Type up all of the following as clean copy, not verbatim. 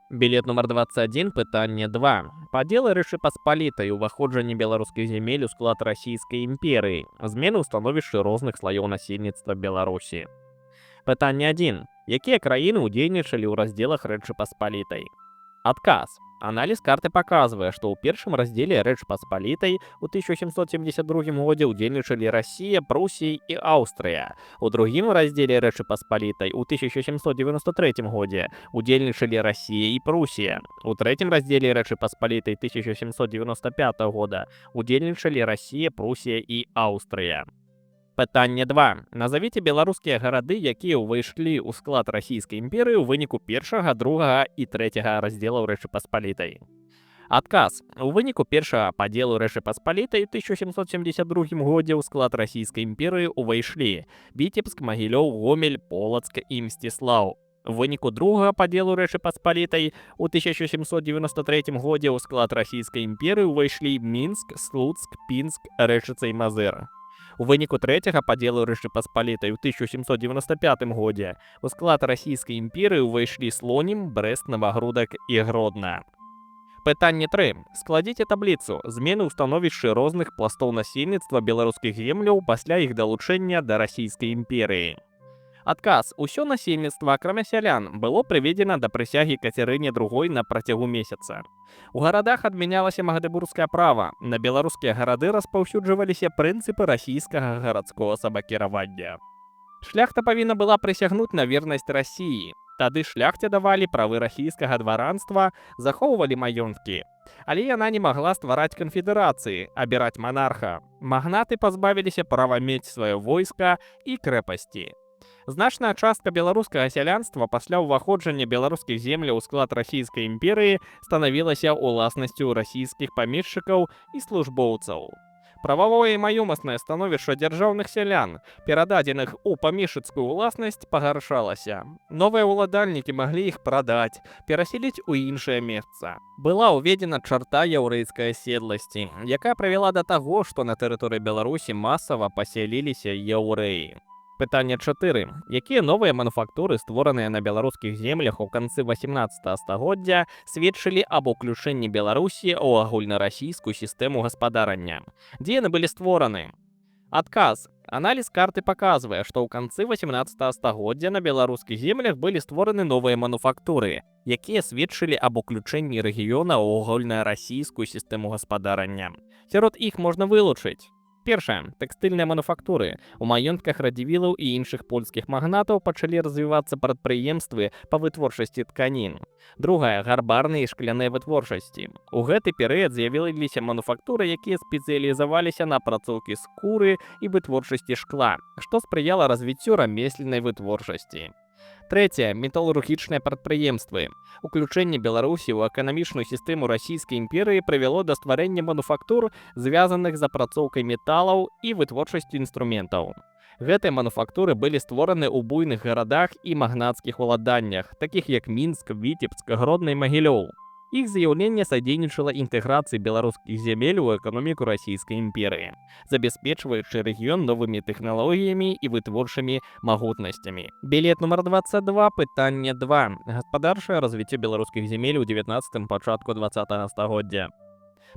Білет номер 21, питання 2. Падзелы Рэчы Паспалітай, уваходжанне беларускіх земель у склад Расійскай імперыі, змены ў становішчы розных слаёў насельніцтва Беларусі. Пытанне 1. Якія краіны ўдзельнічалі ў раздзелах Рэчы Паспалітай? Адказ. Аналіз карты паказвае, што ў першым раздзеле Рэчы Паспалітай у 1772 годзе ўдзельнічалі Расія, Прусія і Аўстрыя. У другім раздзеле Рэчы Паспалітай у 1793 годзе ўдзельнічалі Расія і Прусія. У трэцім раздзеле Рэчы Паспалітай 1795 года ўдзельнічалі Расія, Прусія і Аўстрыя. Пытанне 2. Назавіце беларускія гарады, якія ўвайшлі ў склад Расійскай імперыі ў выніку першага, другага і трэцяга раздзелаў Рэчы Паспалітай. Адказ. У выніку першага падзелу Рэчы Паспалітай у 1772 годзе ў склад Расійскай імперыі ўвайшлі Віцебск, Магілёў, Гомель, Полацк і Мсціслаў. У выніку другага падзелу Рэчы Паспалітай у 1793 годзе ў склад Расійскай імперыі ўвайшлі Мінск, Слуцк, Пінск, Рэчыца і Мазыр. У выніку трэцяга падзелу Рэчы Паспалітай у 1795 годзе у склад Расійскай імперыі ўвайшлі Слонім, Брэст, Навагрудак і Гродна. Пытанне 3. Складзіце табліцу змены ў становішчы розных пластоў насельніцтва беларускіх земляў пасля іх далучэння да Расійскай імперыі. Адказ. Усё насельніцтва, акрамя сялян, было прыведзена да прысягі Кацярыне II на працягу месяца. У гарадах адмянялася магдебургскае права, на беларускія гарады распаўсюджваліся прынцыпы расійскага гарадскога самакіравання. Шляхта павінна была прысягнуць на вернасць Расіі. Тады шляхце давалі правы расійскага дваранства, захоўвалі маёнткі. Але яна не магла ствараць канфедэрацыі, абіраць манарха. Магнаты пазбавіліся права мець сваё войска і крэпасці. Значная частка беларускага сялянства пасля ўваходжання беларускіх земляў у склад Расійскай імперыі станавілася ўласнасцю расійскіх памешчыкаў і службоўцаў. Прававое і маёмаснае становішча дзяржаўных сялян, перададзеных у памешчыцкую ўласнасць, пагаршалася. Новыя ўладальнікі маглі іх прадаць, перасяліць у іншае месца. Была ўведзена чарта яўрэйскай аседласці, якая прывяла да таго, што на тэрыторыі Беларусі масава пасяліліся яўрэі. Пытанне 4. Якія новыя мануфактуры, створаныя на беларускіх землях у канцы 18 стагоддзя, сведчылі аб уключэнні Беларусі ў агульнарасійскую сістэму гаспадарання? Дзе яны былі створаны? Адказ. Аналіз карты паказвае, што ў канцы 18 стагоддзя на беларускіх землях былі створаны новыя мануфактуры, якія сведчылі аб уключэнні рэгіёна ў агульнарасійскую сістэму гаспадарання. Сярод іх можна вылучыць: першае. Тэкстыльныя мануфактуры. У маёнтках радзівілаў і іншых польскіх магнатаў пачалі развівацца прадпрыемствы па вытворчасці тканін. Другае. Гарбарныя і шкляныя вытворчасці. У гэты перыяд з'явіліся мануфактуры, якія спецыялізаваліся на апрацоўкі скуры і вытворчасці шкла, што спрыяла развіццю рамесленнай вытворчасці. Трэцяе. Металургічныя прадпрыемствы. Уключэнне Беларусі ў эканамічную сістэму Расійскай імперыі прывяло да стварэння мануфактур, звязаных з апрацоўкай металаў і вытворчасцю інструментаў. Гэтыя мануфактуры былі створаны ў буйных гарадах і магнацкіх уладаннях, такіх як Мінск, Віцебск, Гродна і Магілёў. Іх з'яўленне садзейнічала інтэграцыі беларускіх зямель у эканоміку Расійскай імперыі, забяспечваючы рэгіён новымі тэхналогіямі і вытворчымі магутнасцямі. Білет номер 22, пытанне 2. Гаспадарчае развіццё беларускіх земель у 19-м, пачатку 20-го стагоддзя.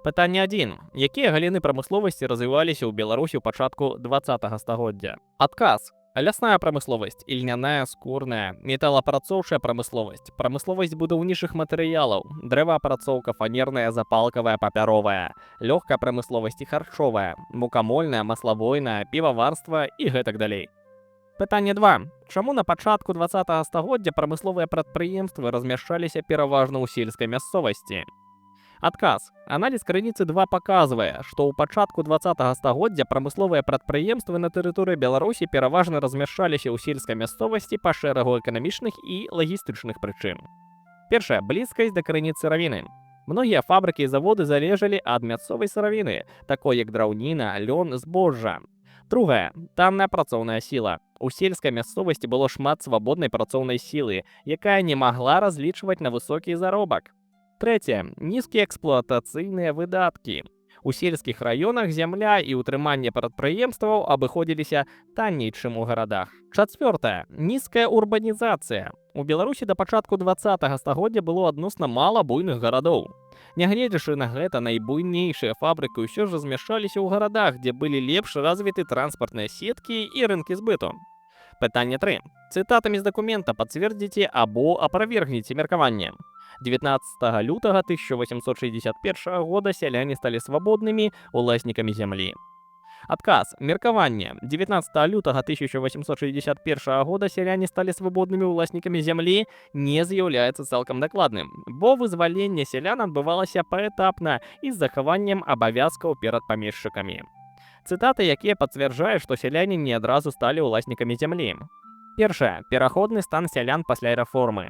Пытанне 1. Якія галіны прамысловасці развіваліся ў Беларусі ў пачатку 20-го стагоддзя? Адказ. Лясная прамысловасць, ільняная, скурная, металаапрацоўчая прамысловасць, прамысловасць будаўнічых матэрыялаў, дрэваапрацоўка, фанерная, запалкавая, папяровая, лёгкая прамысловасць і харчовая, мукамольная, маслабойная, піваварства і гэтак далей. Пытанне 2. Чаму на пачатку 20-го стагоддзя прамысловыя прадпрыемствы размяшчаліся пераважна ў сельскай мясцовасці? Адказ. Аналіз крыніцы 2 паказвае, што ў пачатку 20-го стагоддзя прамысловыя прадпрыемствы на тэрыторыі Беларусі пераважна размяшчаліся ў сельскай мясцовасці па шэрагу эканамічных і лагістычных прычын. Першая. Блізкасць да крыніц сыравіны. Многія фабрыкі і заводы залежалі ад мясцовай сыравіны, такой як драўніна, лён, збожжа. Другая. Танная працоўная сіла. У сельскай мясцовасці было шмат свабоднай працоўнай сілы, якая не магла разлічваць на высокі заробак. Трэцяе. Нізкія эксплуатацыйныя выдаткі. У сельскіх раёнах зямля і ўтрыманне прадпрыемстваў абыходзіліся танней, чым у гарадах. Чацвёртае. Нізкая урбанізацыя. У Беларусі да пачатку 20-го стагоддзя было адносна мала буйных гарадоў. Нягледзячы на гэта, найбуйнейшыя фабрыкі ўсё ж размяшчаліся ў гарадах, дзе былі лепш развіты транспартныя сеткі і рынкі збыту. Пытанне 3. Цытатамі з дакумента пацвердзіце або аправергніце меркаванне. 19 лютага 1861 года сяляне сталі свабоднымі уласнікамі зямлі. Адказ. Меркаванне. 19 лютага 1861 года сяляне сталі свабоднымі ўласнікамі зямлі не з'яўляецца цалкам дакладным, бо вызваленне сялян адбывалася паэтапна і з захаваннем абавязкаў перад памешчыкамі. Цытаты, якія пацвярджаюць, што сяляне не адразу сталі ўласнікамі зямлі. Першае. Пераходны стан сялян пасля рэформы.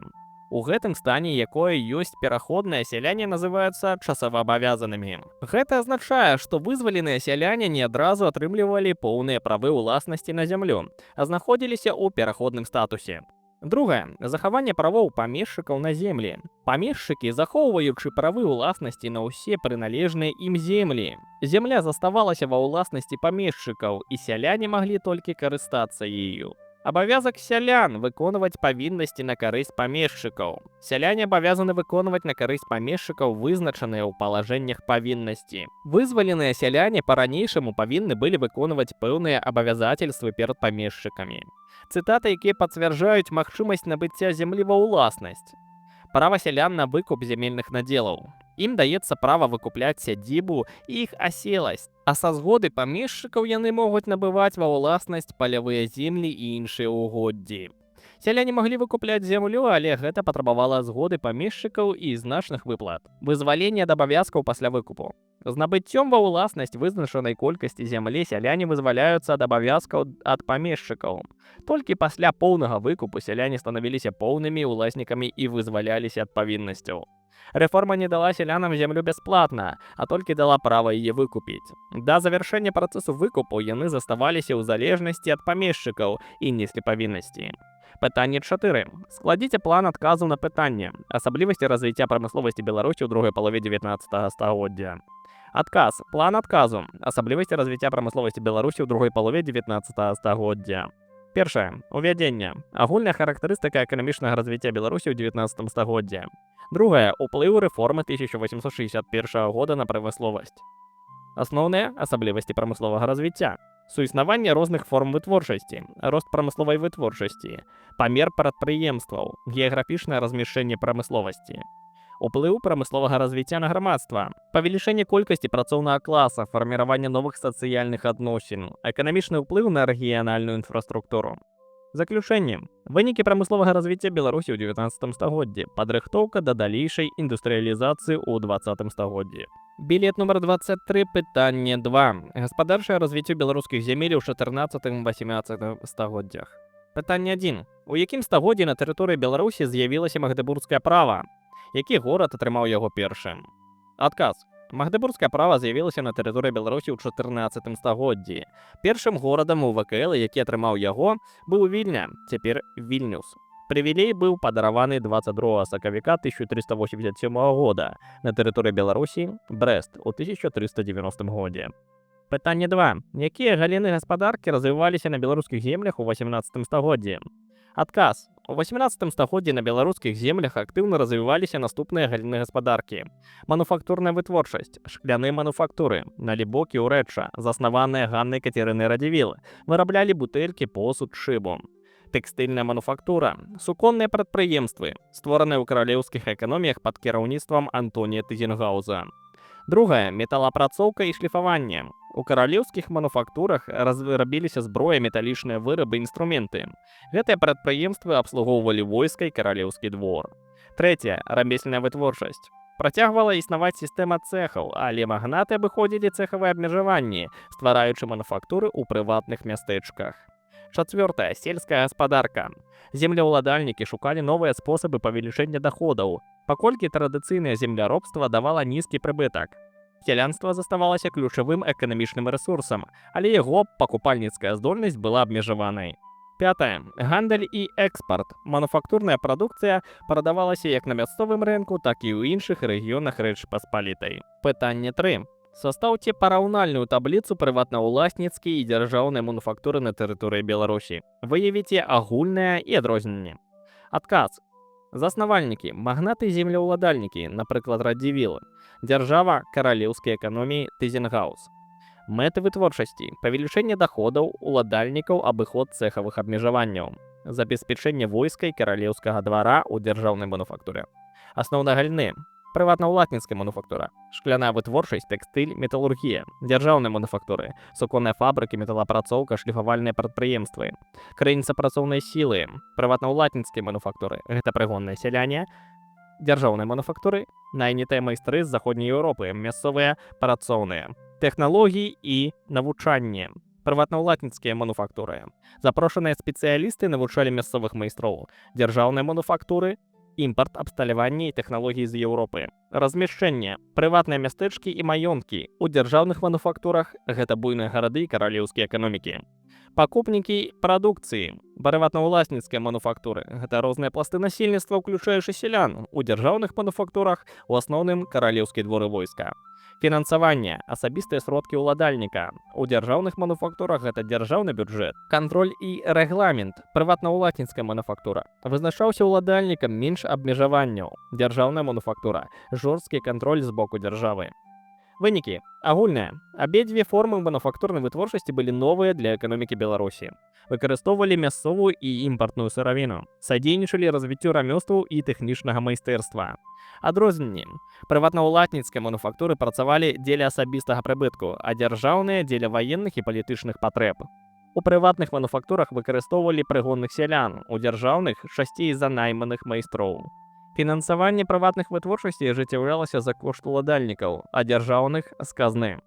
У гэтым стане, якое ёсць пераходнае, сяляне называюцца часаваабавязанымі. Гэта азначае, што вызваленыя сяляне не адразу атрымлівалі поўныя правы ўласнасці на зямлю, а знаходзіліся ў пераходным статусе. Другае. Захаванне правоў памешчыкаў на землі. Памешчыкі, захоўваючы правы ўласнасці на ўсе прыналежныя ім землі. Зямля заставалася ва ўласнасці памешчыкаў, і сяляне маглі толькі карыстацца ею. Абавязак сялян выконваць павіннасці на карысць памешчыкаў. Сяляне абавязаны выконваць на карысць памешчыкаў вызначаныя ў палажэннях павіннасці. Вызваленыя сяляне па-ранейшаму павінны былі выконваць пэўныя абавязательствы перад памешчыкамі. Цытаты, якія пацвярджаюць магчымасць набыцця зямлі ва ўласнасць. Права сялян на выкуп зямельных надзелаў. Ім даецца права выкупляць сядзібу і іх аселасць, а са згоды памешчыкаў яны могуць набываць ва ўласнасць палявыя землі і іншыя ўгоддзі. Сяляне маглі выкупляць зямлю, але гэта патрабавала згоды памешчыкаў і значных выплат. Вызваленне ад абавязкаў пасля выкупу. З набыццём ва ўласнасць вызначанай колькасці зямлі сяляне вызваляюцца ад абавязкаў ад памешчыкаў. Толькі пасля поўнага выкупу сяляне станавіліся поўнымі ўласнікамі і вызваляліся ад павіннасцяў. Рэформа не дала сялянам зямлю бясплатна, а толькі дала права яе выкупіць. Да завяршэння працэсу выкупу яны заставаліся ў залежнасці ад памешчыкаў і неслі павіннасці. Пытанне 4. Складзіце план адказу на пытанне. Асаблівасці развіцця прамысловасці Беларусі ў другой палове 19 стагоддзя. Адказ. План адказу. Асаблівасці развіцця прамысловасці Беларусі ў другой палове 19 стагоддзя. Першае. Увядзенне. Агульная характарыстыка эканамічнага развіцця Беларусі ў 19 стагоддзі. Другое. Уплыў рэформы 1861 года на прамысловасць. Асноўныя асаблівасці прамысловага развіцця. Суіснаванне розных форм вытворчасці, рост прамысловай вытворчасці, памер прадпрыемстваў, геаграфічнае размяшчэнне прамысловасці. Уплыў прамысловага развіцця на грамадства, павелічэнне колькасці працоўнага класа, фарміраванне новых сацыяльных адносін, эканамічны ўплыў на рэгіянальную інфраструктуру. Заключэнне. Вынікі прамысловага развіцця Беларусі ў 19 стагоддзі, падрыхтоўка да далейшай індустрыялізацыі ў 20 стагоддзі. Білет нумар 23, пытанне 2. Гаспадарчае развіццё беларускіх зямель у 14-18 стагоддзях. Пытанне 1. У якім стагоддзі на тэрыторыі Беларусі з'явілася магдэбургскае права? Які горад атрымаў яго першым? Адказ. Магдэбургскае права з'явілася на тэрыторыі Беларусі ў 14 стагоддзі. Першым горадам у ВКЛ, які атрымаў яго, быў Вільня, цяпер Вільнюс. Прывілей быў падараваны 22 сакавіка 1387 года на тэрыторыі Беларусі, Брэст, у 1390 годзе. Пытанне 2. Якія галіны гаспадаркі развіваліся на беларускіх землях у 18 стагоддзі? Адказ. У 18 стагоддзі на беларускіх землях актыўна развіваліся наступныя галіны гаспадаркі. Мануфактурная вытворчасць, шкляныя мануфактуры, налібокі ўрэчча, заснаваныя Ганнай Кацярынай Радзівіл, выраблялі бутэлькі, посуд, шыбу. Тэкстыльная мануфактура, суконныя прадпрыемствы, створаныя ў каралеўскіх эканоміях пад кіраўніцтвам Антонія Тызенгауза. Другае. Металаапрацоўка і шліфаванне. У каралеўскіх мануфактурах рабіліся зброя, металічныя вырабы, інструменты. Гэтыя прадпрыемствы абслугоўвалі войска і каралеўскі двор. Трэцяе. Рамесельная вытворчасць. Працягвала існаваць сістэма цэхаў, але магнаты абыходзілі цэхавыя абмежаванні, ствараючы мануфактуры ў прыватных мястэчках. Чацвёртае. Сельская гаспадарка. Землеўладальнікі шукалі новыя спосабы павелічэння даходаў, паколькі традыцыйнае земляробства давала нізкі прыбытак. Сялянства заставалася ключавым эканамічным рэсурсам, але яго пакупальніцкая здольнасць была абмежаванай. Пятае. Гандаль і экспарт. Мануфактурная прадукцыя прадавалася як на мясцовым рынку, так і ў іншых рэгіёнах Рэчы Паспалітай. Пытанне 3. Састаўце параўнальную табліцу прыватнаўласніцкай і дзяржаўнай мануфактуры на тэрыторыі Беларусі. Выявіце агульнае і адрозненне. Адказ. Заснавальнікі, магнаты і землеўладальнікі, напрыклад, Радзівілл. Дзяржава каралеўскай эканоміі Тызенгаус. Мэты вытворчасці, павелічэнне даходаў уладальнікаў, абыход цэхавых абмежаванняў. Забеспячэнне войска і каралеўскага двара ў дзяржаўнай мануфактуры. Асноўныя галіны. Прыватнаўласніцкая мануфактура, шкляная вытворчасць, тэкстыль, металургія, дзяржаўныя мануфактуры, суконныя фабрыкі, металапрацоўка, шліфавальныя прадпрыемствы, крыніца працоўнай сілы, прыватнаўласніцкай мануфактуры, гэта прыгонныя сяляне, дзяржаўнай мануфактуры, найнятыя майстры з заходняй Еўропы, мясцовыя працоўныя, тэхналогіі і навучанне, прыватнаўласніцкія мануфактуры. Запрошаныя спецыялісты навучалі мясцовых майстроў, дзяржаўнай мануфактуры, імпарт, абсталяванне і тэхналогіі з Еўропы. Размяшчэнне, прыватныя мястэчкі і маёнткі. У дзяржаўных мануфактурах гэта буйныя гарады і каралеўскія эканомікі. Пакупнікі прадукцыі, прыватнаўласніцкай мануфактуры. Гэта розныя пласты насельніцтва, уключаючы сялян. У дзяржаўных мануфактурах у асноўным каралеўскі двор і войска. Фінансаванне, асабістыя сродкі ўладальніка. У дзяржаўных мануфактурах гэта дзяржаўны бюджэт. Кантроль і рэгламент, прыватнаўласніцкая мануфактура. Вызначаўся ўладальнікам менш абмежаванняў. Дзяржаўная мануфактура, жорсткі кантроль з боку дзяржавы. Вынікі. Агульныя. Абедзве формы мануфактурнай вытворчасці былі новыя для эканомікі Беларусі. Выкарыстоўвалі мясцовую і імпартную сыравіну. Садзейнічалі развіццю рамёстваў і тэхнічнага майстэрства. Адрозненні. Прыватнаўласніцкай мануфактуры працавалі дзеля асабістага прыбытку, а дзяржаўныя дзеля ваенных і палітычных патрэб. У прыватных мануфактурах выкарыстоўвалі прыгонных сялян, у дзяржаўных часцей за найманых майстроў. Фінансаванне прыватных вытворчасцей ажыццяўлялася за кошт уладальнікаў, а дзяржаўных з казны.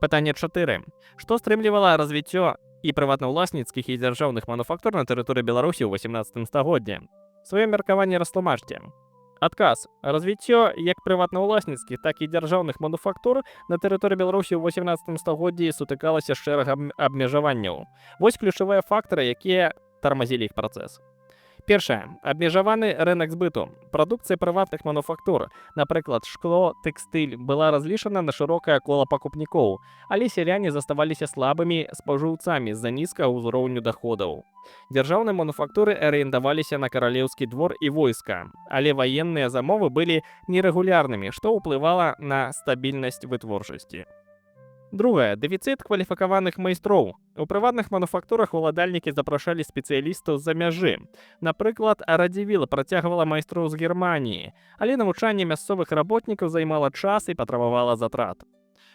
Пытанне 4. Што стрымлівала развіццё і прыватнаўласніцкіх і дзяржаўных мануфактур на тэрыторыі Беларусі ў 18 стагоддзі? Сваё меркаванне растлумачце. Адказ. Развіццё як прыватнаўласніцкіх, так і дзяржаўных мануфактур на тэрыторыі Беларусі ў 18 стагоддзі сутыкалася з шэрагам абмежаванняў. Вось ключавыя фактары, якія тармазілі іх працэс. Першае. Абмежаваны рынак збыту. Прадукцыя прыватных мануфактур, напрыклад, шкло, тэкстыль, была разлічана на шырокае кола пакупнікоў, але сяляне заставаліся слабымі спажыўцамі з-за нізкага ўзроўню даходаў. Дзяржаўныя мануфактуры арыентаваліся на каралеўскі двор і войска, але ваенныя замовы былі нерэгулярнымі, што ўплывала на стабільнасць вытворчасці. Другое. Дэфіцыт кваліфікаваных майстроў. У прыватных мануфактурах уладальнікі запрашалі спецыялістаў з-за мяжы. Напрыклад, Радзівілл працягвала майстроў з Германіі, але навучанне мясцовых работнікаў займала час і патрабавала затрат.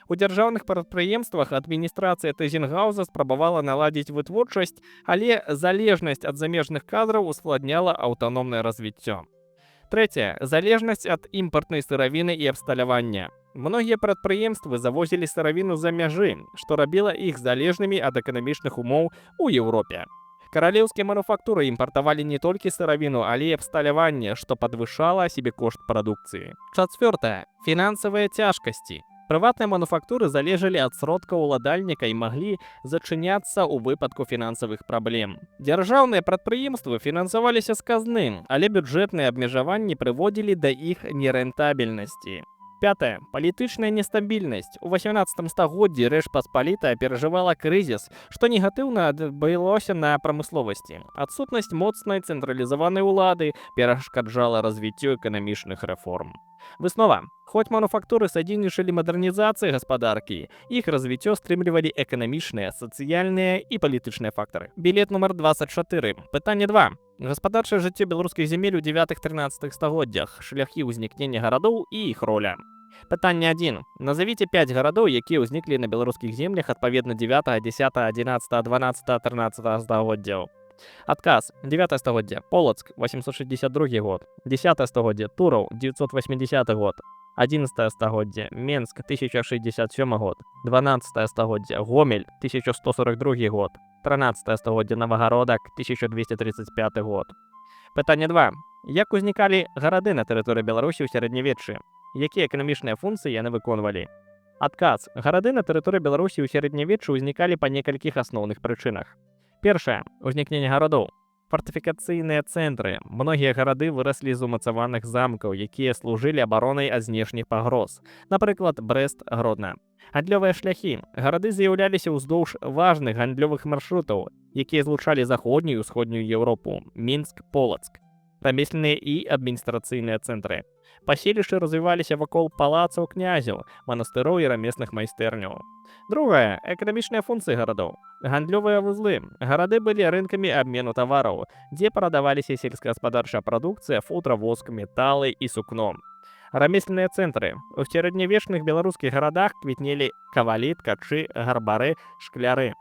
У дзяржаўных прадпрыемствах адміністрацыя Тызенгауза спрабавала наладзіць вытворчасць, але залежнасць ад замежных кадраў ускладняла аўтаномнае развіццё. Трэцяе. Залежнасць ад імпартнай сыравіны і абсталявання. Многія прадпрыемствы завозілі сыравіну з-за мяжы, што рабіла іх залежнымі ад эканамічных умоў у Еўропе. Каралеўскія мануфактуры імпартавалі не толькі сыравіну, але і абсталяванне, што падвышала сабекошт прадукцыі. Чацвёртае. Фінансавыя цяжкасці. Прыватныя мануфактуры залежалі ад сродкаў уладальніка і маглі зачыняцца ў выпадку фінансавых праблем. Дзяржаўныя прадпрыемствы фінансаваліся з казны, але бюджэтныя абмежаванні прыводзілі да іх нерэнтабельнасці. Пятое. Палітычная нестабільнасць. У 18 стагоддзі Рэч Паспалітая перажывала крызіс, што негатыўна адбылося на прамысловасці. Адсутнасць моцнай цэнтралізаванай улады перашкаджала развіццю эканамічных рэформ. Выснова. Хоць мануфактуры садзейнічалі мадэрнізацыі гаспадаркі, іх развіццё стрымлівалі эканамічныя, сацыяльныя і палітычныя фактары. Білет нумар 24. Пытанне 2. Гаспадарчае жыццё беларускіх зямель у 9-13 стагоддзях, шляхі ўзнікнення гарадоў і іх роля. Пытанне 1. Назавіце 5 гарадоў, якія ўзніклі на беларускіх землях адпаведна 9, 10, 11, 12, 13 стагоддзяў. Адказ. 9 стагоддзе. Полацк, 862 год. 10 стагоддзе. Тураў, 980 год. 11 стагоддзе. Менск, 1067 год. 12 стагоддзе. Гомель, 1142 год. 13 стагоддзе. Новагародак, 1235 год. Пытанне 2. Як узнікалі гарады на тэрыторыі Беларусі ў сярэднявеччы? Якія эканамічныя функцыі яны выконвалі? Адказ. Гарады на тэрыторыі Беларусі ў сярэднявеччы ўзнікалі па некалькіх асноўных прычынах. Першае. Узнікненне гарадоў. Фартыфікацыйныя цэнтры. Многія гарады выраслі з умацаваных замкаў, якія служылі абаронай ад знешніх пагроз. Напрыклад, Брэст-Гродна. Гандлёвыя шляхі. Гарады з'яўляліся ўздоўж важных гандлёвых маршрутаў, якія злучалі заходнюю і ўсходнюю Еўропу. Мінск, Полацк. Рамесленныя і адміністрацыйныя цэнтры. Паселішчы развіваліся вакол палацаў князяў, манастыроў і рамесных майстэрняў. Другая – эканамічныя функцыі гарадоў. Гандлёвыя вузлы. Гарады былі рынкамі абмену тавараў, дзе прадаваліся сельскагаспадарчая прадукцыя, футра, воск, металы і сукно. Рамесленыя цэнтры. У сярэднявечных беларускіх гарадах квітнелі кавалі, ткачы, гарбары, шкляры.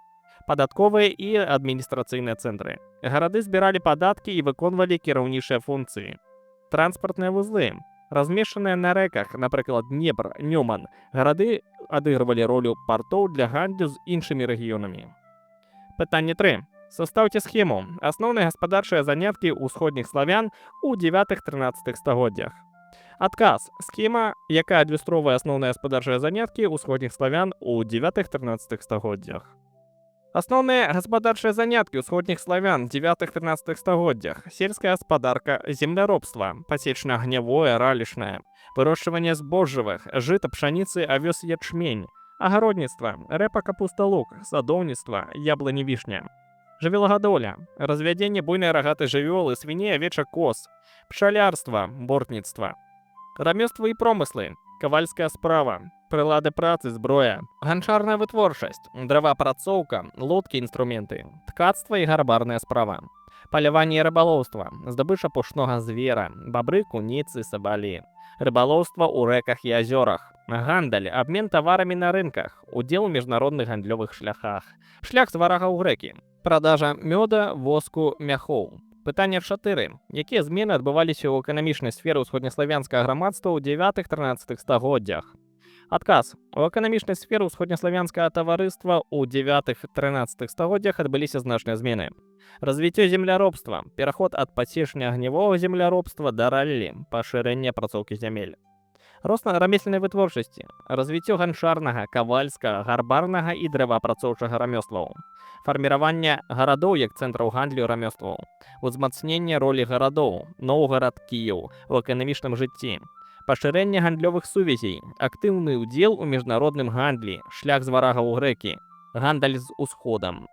Падатковыя і адміністрацыйныя цэнтры. Гарады збіралі падаткі і выконвалі кіраўнічыя функцыі. Транспартныя вузлы. Размешчаныя на рэках, напрыклад, Днепр, Нёман, гарады адыгрывалі ролю партоў для гандлю з іншымі рэгіёнамі. Пытанне 3. Састаўце схему. Асноўныя гаспадарчыя заняткі ўсходніх славян у 9-13 стагоддзях. Адказ. Схема, якая адлюстроўвае асноўныя гаспадарчыя заняткі ўсходніх славян у 9-13 стагоддзях. Асноўныя гаспадарчыя заняткі ўсходніх славян 9-13 стагоддзях. Сельская гаспадарка, земляробства, пасечна-агнявое, ралішнае, вырошчванне збожжавых, жыта, пшаніцы, авёс, ячмень, агародніцтва, рэпа, капуста, лук, садоўніцтва, яблыні, вішня. Жывёлагадоўля, развядзенне буйнай рагатай жывёлы, свіней, авечак, коз, пчалярства, бортніцтва. Рамёствы і промыслы, кавальская справа, прылады працы, зброя, ганчарная вытворчасць, драваапрацоўка, лодкі, інструменты, ткацтва і гарбарная справа, паляванне і рыбалоўства, здабыча пушнога звера, бабры, куніцы, сабалі, рыбалоўства ў рэках і азёрах, гандаль, абмен таварамі на рынках, удзел у міжнародных гандлёвых шляхах, шлях з варага ў грэкі, продажа мёда, воску, мяхоў. Пытанне 4. Якія змены адбываліся ў эканамічнай сферы ўсходнеславянскага грамадства ў 9-13 стагоддзях? Адказ. У эканамічнай сферы ўсходнеславянскага таварыства ў 9-13 стагоддзях адбыліся значныя змены. Развіццё земляробства, пераход ад пасечна-агнявога земляробства да раллі, пашырэнне апрацоўкі зямель. Рост рамесленай вытворчасці, развіццё ганчарнага, кавальскага, гарбарнага і дрэваапрацоўчага рамёстваў. Фарміраванне гарадоў як цэнтраў гандлю рамёстваў. Узмацненне ролі гарадоў, Новгарад, Кіеў у эканамічным жыцці. Пашырэнне гандлёвых сувязей, актыўны ўдзел у міжнародным гандлі, шлях з варага ў грэкі, гандаль з усходам.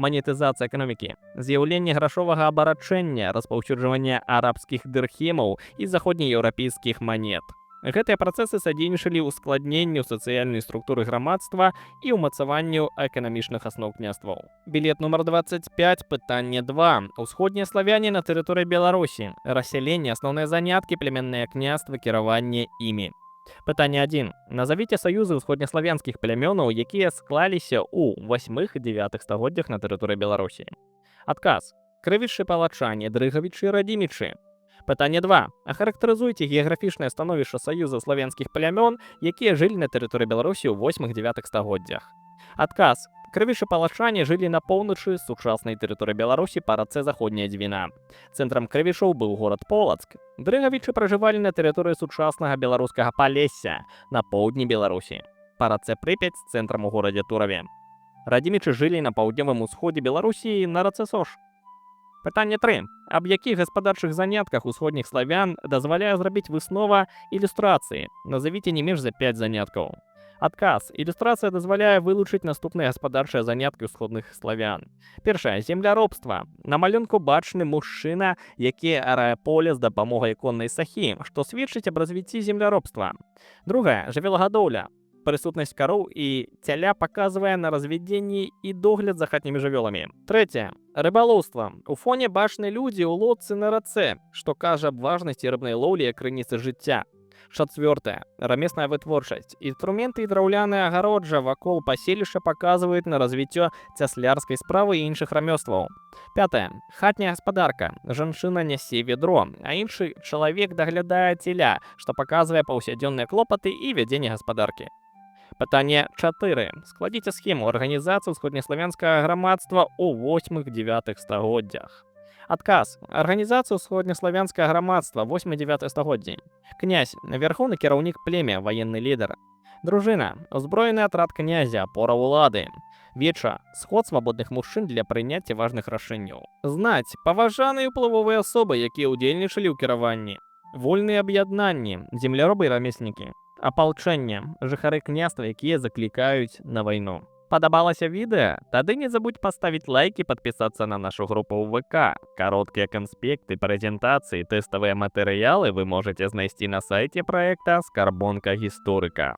Манетызацыя эканомікі, з'яўленне грашовага абарачэння, распаўсюджванне арабскіх дырхемаў і заходнееўрапейскіх манет. Гэтыя працэсы садзейнічалі ускладненню сацыяльнай структуры грамадства і ўмацаванню эканамічных асноў княстваў. Білет нумар 25, пытанне 2. Усходнія славяне на тэрыторыі Беларусі. Рассяленне, асноўныя заняткі, племянныя княствы, кіраванне імі. Пытанне 1. Назавіце саюзы ўсходнеславянскіх плямёнаў, якія склаліся ў 8-9 стагоддзях на тэрыторыі Беларусі. Адказ. Крывічы, палачане, дрыгавічы, радзімічы. Пытанне 2. Ахарактарызуйце геаграфічнае становішча саюза славянскіх плямён, якія жылі на тэрыторыі Беларусі ў 8-9 стагоддзях. Адказ. Крывічы-палачане жылі на поўначы сучаснай тэрыторыі Беларусі па рацэ Заходняя Двіна. Цэнтрам крывічоў быў горад Полацк. Дрыгавічы пражывалі на тэрыторыі сучаснага беларускага Палесся на поўдні Беларусі. Па рацэ Прыпяць з цэнтрам у горадзе Тураве. Радзімічы жылі на паўднёвым усходзе Беларусі на рацэ Сош. Пытанне 3. Аб якіх гаспадарчых занятках усходніх славян дазваляе зрабіць выснова ілюстрацыі? Назавіце не менш за 5 заняткаў. Адказ. Ілюстрацыя дазваляе вылучыць наступныя гаспадарчыя заняткі ўсходных славян. Першае. Земляробства. На малюнку бачны мужчына, які арае поле з дапамогай коннай сахі, што сведчыць аб развіцці земляробства. Другае. Жывёлагадоўля. Прысутнасць кароў і цяля паказвае на развядзенні і догляд за хатнімі жывёламі. Трэцяе. Рыбалоўства. У фоне бачны людзі ў лодцы на рацэ, што кажа аб важнасці рыбнай лоўлі як крыніцы жыцця. Чацвёртае. Рамесная вытворчасць. Інструменты і драўляная агароджа вакол паселішча паказваюць на развіццё цяслярскай справы і іншых рамёстваў. Пятае. Хатняя гаспадарка. Жанчына нясе ведро, а іншы чалавек даглядае целя, што паказвае паўсядзённыя клопаты і вядзенне гаспадаркі. Пытанне 4. Складзіце схему арганізацыі ўсходнеславянскага грамадства ў 8-9 стагоддзях. Адказ. Арганізацыя ўсходнеславянскага грамадства 8-9 стагоддзі. Князь. Вярхоўны кіраўнік племя, ваенны лідар. Дружина. Узброены атрад князя, опора улады. Веча. Сход свабодных мужчын для прыняцця важных рашэнняў. Знаць. Паважаныя ўплывовыя асобы, якія ўдзельнічалі ў кіраванні. Вольныя аб'яднанні. Земляробы і рамеснікі. Апалчэнне. Жыхары княства, якія заклікаюць на вайну. Падабалася відэа? Тады не забудь паставіць лайк і падпісацца на нашу групу ў ВК. Кароткія канспекты, прэзентацыі, тэставыя матэрыялы вы можаце знайсці на сайце праекта «Скарбонка гісторыка».